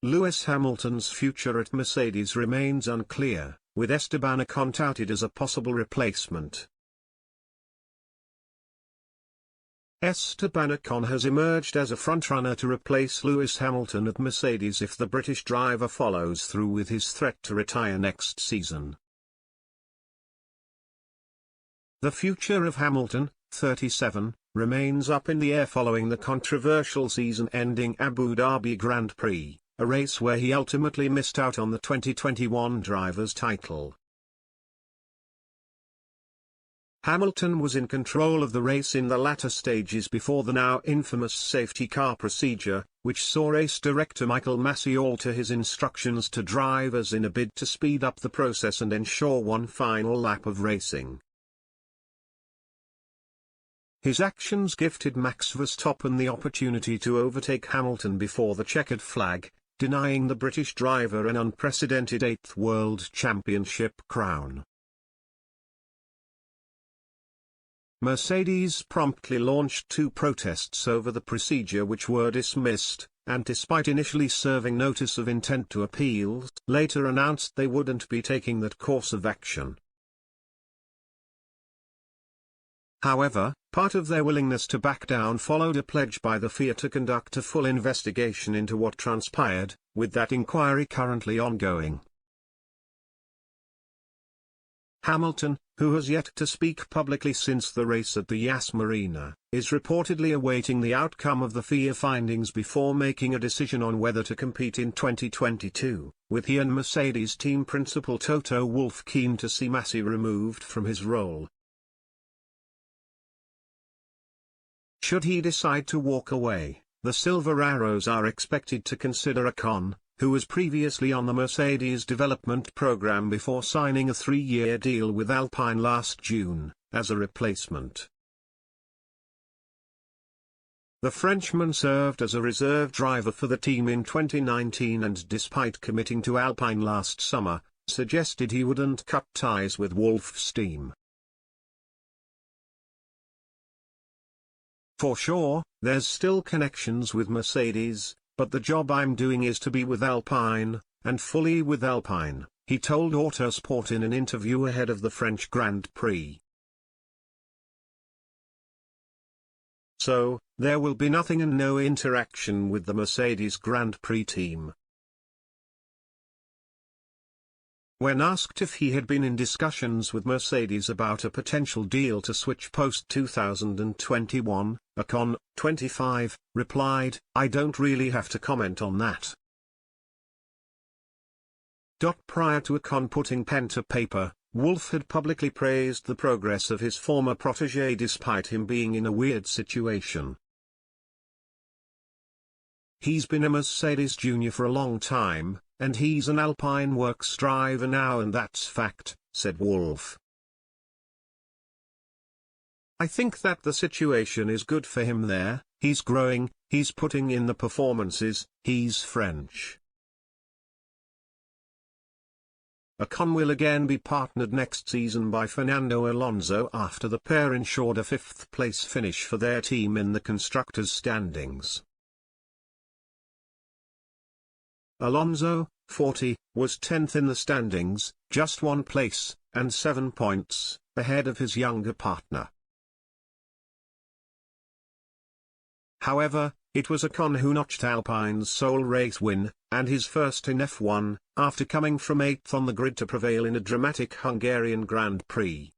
Lewis Hamilton's future at Mercedes remains unclear, with Esteban Ocon touted as a possible replacement. Esteban Ocon has emerged as a frontrunner to replace Lewis Hamilton at Mercedes if the British driver follows through with his threat to retire next season. The future of Hamilton, 37, remains up in the air following the controversial season-ending Abu Dhabi Grand Prix, a race where he ultimately missed out on the 2021 driver's title. Hamilton was in control of the race in the latter stages before the now infamous safety car procedure, which saw race director Michael Massey alter his instructions to drivers in a bid to speed up the process and ensure one final lap of racing. His actions gifted Max Verstappen the opportunity to overtake Hamilton before the checkered flag, denying the British driver an unprecedented 8th World Championship crown. Mercedes promptly launched 2 protests over the procedure which were dismissed, and despite initially serving notice of intent to appeal, later announced they wouldn't be taking that course of action. However, part of their willingness to back down followed a pledge by the FIA to conduct a full investigation into what transpired, with that inquiry currently ongoing. Hamilton, who has yet to speak publicly since the race at the Yas Marina, is reportedly awaiting the outcome of the FIA findings before making a decision on whether to compete in 2022, with he and Mercedes team principal Toto Wolff keen to see Massey removed from his role. Should he decide to walk away, the Silver Arrows are expected to consider Ocon, who was previously on the Mercedes development program before signing a 3-year deal with Alpine last June, as a replacement. The Frenchman served as a reserve driver for the team in 2019 and despite committing to Alpine last summer, suggested he wouldn't cut ties with Wolff's team. For sure, there's still connections with Mercedes, but the job I'm doing is to be with Alpine, and fully with Alpine, he told Autosport in an interview ahead of the French Grand Prix. So, there will be nothing and no interaction with the Mercedes Grand Prix team. When asked if he had been in discussions with Mercedes about a potential deal to switch post-2021, Ocon, 25, replied, "I don't really have to comment on that." Prior to Ocon putting pen to paper, Wolff had publicly praised the progress of his former protégé despite him being in a weird situation. "He's been a Mercedes junior for a long time, and he's an Alpine Works driver now and that's fact," said Wolff. "I think that the situation is good for him there, he's growing, he's putting in the performances, he's French." Ocon will again be partnered next season by Fernando Alonso after the pair ensured a 5th-place finish for their team in the constructors' standings. Alonso, 40, was 10th in the standings, just 1 place, and 7 points, ahead of his younger partner. However, it was Ocon who notched Alpine's sole race win, and his first in F1, after coming from 8th on the grid to prevail in a dramatic Hungarian Grand Prix.